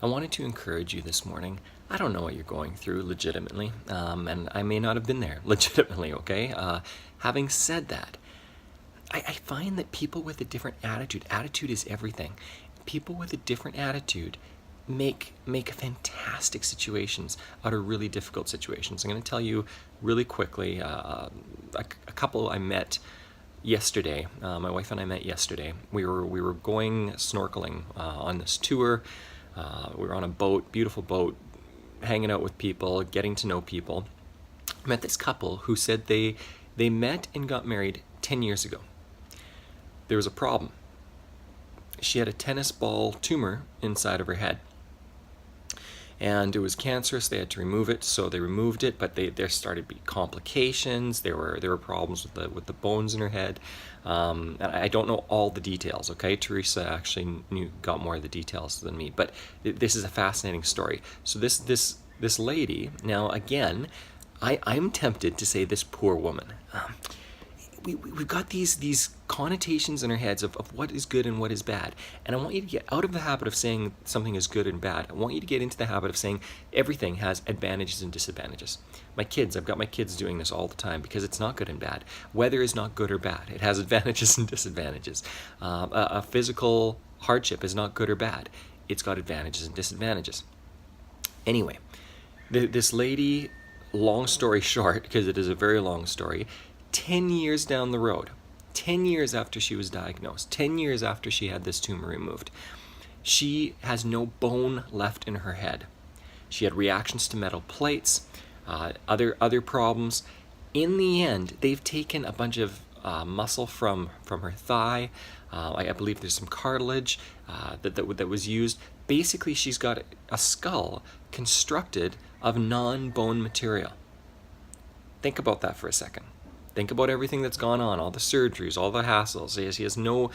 I wanted to encourage you this morning. I don't know what you're going through legitimately, and I may not have been there legitimately, okay? Having said that, I find that people with a different attitude is everything. People with a different attitude make fantastic situations out of really difficult situations. I'm going to tell you really quickly a couple I met yesterday. My wife and I met yesterday. We were going snorkeling on this tour. We were on a boat, beautiful boat, hanging out with people, getting to know people. Met this couple who said they met and got married 10 years ago. There was a problem. She had a tennis ball tumor inside of her head. And it was cancerous. They had to remove it, so they removed it. But there started to be complications. There were problems with the bones in her head. And I don't know all the details. Okay, Teresa actually got more of the details than me. But this is a fascinating story. So this lady, now again, I'm tempted to say this poor woman. We've got these connotations in our heads of what is good and what is bad. And I want you to get out of the habit of saying something is good and bad. I want you to get into the habit of saying everything has advantages and disadvantages. I've got my kids doing this all the time because it's not good and bad. Weather is not good or bad. It has advantages and disadvantages. A physical hardship is not good or bad. It's got advantages and disadvantages. Anyway, this lady, long story short, because it is a very long story, 10 years down the road, 10 years after she was diagnosed, 10 years after she had this tumor removed, she has no bone left in her head. She had reactions to metal plates, other problems. In the end, they've taken a bunch of muscle from her thigh. I believe there's some cartilage that was used. Basically, she's got a skull constructed of non-bone material. Think about that for a second. Think about everything that's gone on, all the surgeries, all the hassles. She has no,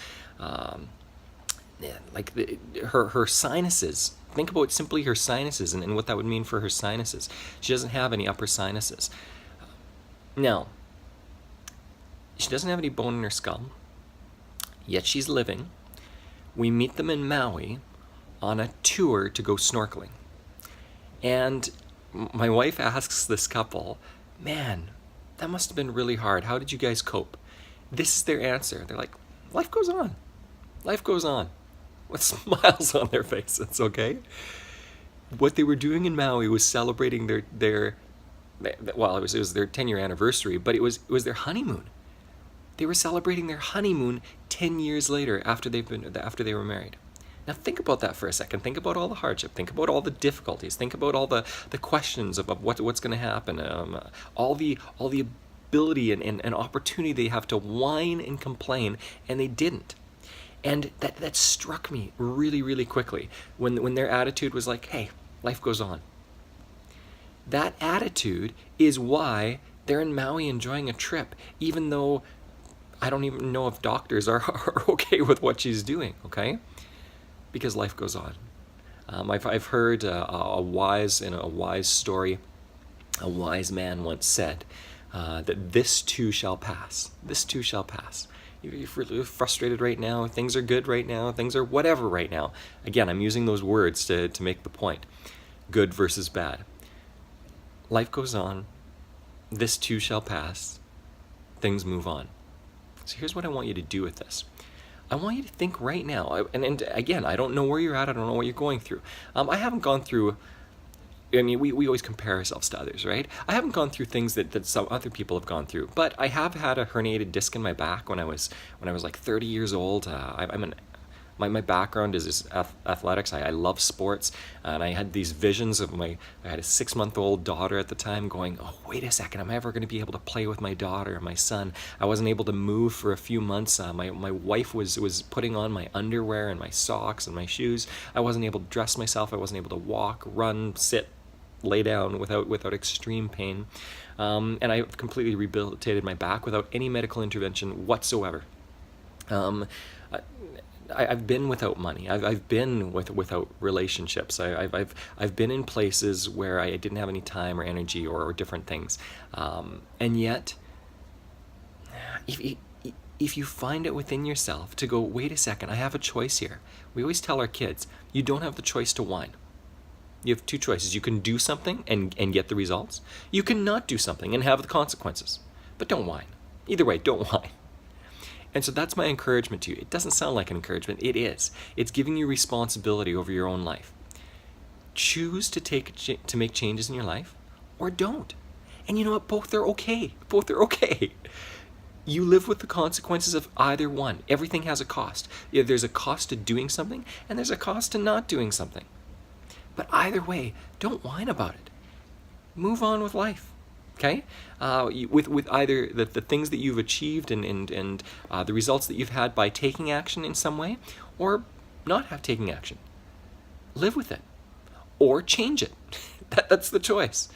her sinuses. Think about simply her sinuses and what that would mean for her sinuses. She doesn't have any upper sinuses. Now, she doesn't have any bone in her skull, yet she's living. We meet them in Maui on a tour to go snorkeling. And my wife asks this couple, man, that must have been really hard. How did you guys cope? This is their answer. They're like, life goes on. Life goes on. With smiles on their faces, okay? What they were doing in Maui was celebrating their it was their 10-year anniversary, but it was their honeymoon. They were celebrating their honeymoon 10 years later after they were married. Now think about that for a second. Think about all the hardship. Think about all the difficulties. Think about all the questions of what's going to happen. All the ability and opportunity they have to whine and complain, and they didn't. And that struck me really, really quickly when their attitude was like, hey, life goes on. That attitude is why they're in Maui enjoying a trip, even though I don't even know if doctors are okay with what she's doing, okay? Because life goes on. I've heard a wise story. A wise man once said that this too shall pass. This too shall pass. If you're frustrated right now, things are good right now, things are whatever right now. Again, I'm using those words to make the point. Good versus bad. Life goes on. This too shall pass. Things move on. So here's what I want you to do with this. I want you to think right now, and again, I don't know where you're at, I don't know what you're going through. I haven't gone through, I mean, we always compare ourselves to others, right? I haven't gone through things that some other people have gone through, but I have had a herniated disc in my back when I was like 30 years old. My background is athletics. I love sports, and I had these visions of I had a 6-month-old daughter at the time going, oh, wait a second, am I ever going to be able to play with my daughter, my son? I wasn't able to move for a few months. My wife was putting on my underwear and my socks and my shoes. I wasn't able to dress myself. I wasn't able to walk, run, sit, lay down without extreme pain. And I completely rehabilitated my back without any medical intervention whatsoever. I've been without money. I've been without relationships. I've been in places where I didn't have any time or energy or different things. And yet, if you find it within yourself to go, wait a second, I have a choice here. We always tell our kids, you don't have the choice to whine. You have two choices. You can do something and get the results. You can not do something and have the consequences. But don't whine. Either way, don't whine. And so that's my encouragement to you. It doesn't sound like an encouragement. It is. It's giving you responsibility over your own life. Choose to make changes in your life, or don't. And you know what? Both are okay. Both are okay. You live with the consequences of either one. Everything has a cost. There's a cost to doing something, and there's a cost to not doing something. But either way, don't whine about it. Move on with life. Okay? With either the things that you've achieved and the results that you've had by taking action in some way, or not have taking action. Live with it. Or change it. That's the choice.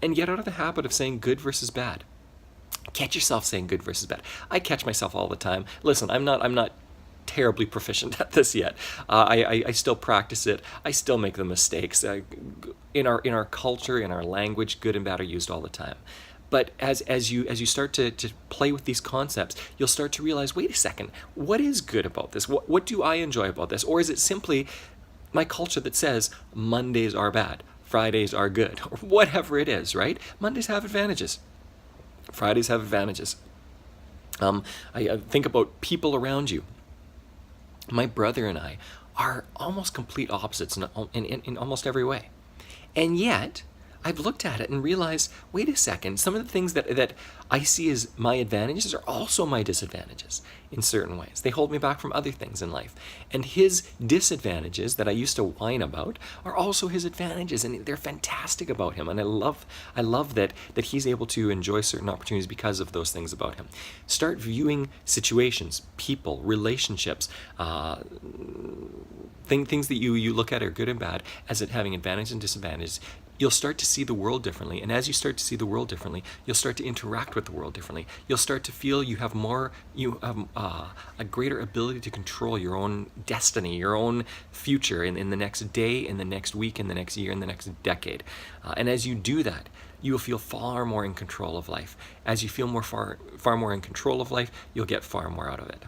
And get out of the habit of saying good versus bad. Catch yourself saying good versus bad. I catch myself all the time. Listen, I'm not terribly proficient at this yet. I still practice it. I still make the mistakes. In our culture, in our language, good and bad are used all the time. But as you start to play with these concepts, you'll start to realize, wait a second, what is good about this? What do I enjoy about this? Or is it simply my culture that says Mondays are bad, Fridays are good, or whatever it is, right? Mondays have advantages. Fridays have advantages. I think about people around you. My brother and I are almost complete opposites in almost every way. And yet, I've looked at it and realized, wait a second, some of the things that I see as my advantages are also my disadvantages in certain ways. They hold me back from other things in life. And his disadvantages that I used to whine about are also his advantages, and they're fantastic about him. And I love that he's able to enjoy certain opportunities because of those things about him. Start viewing situations, people, relationships, things that you look at are good and bad as it having advantages and disadvantages. You'll start to see the world differently. And as you start to see the world differently, you'll start to interact with the world differently. You'll start to feel you have a greater ability to control your own destiny, your own future in the next day, in the next week, in the next year, in the next decade. And as you do that, you will feel far more in control of life. As you feel far more in control of life, you'll get far more out of it.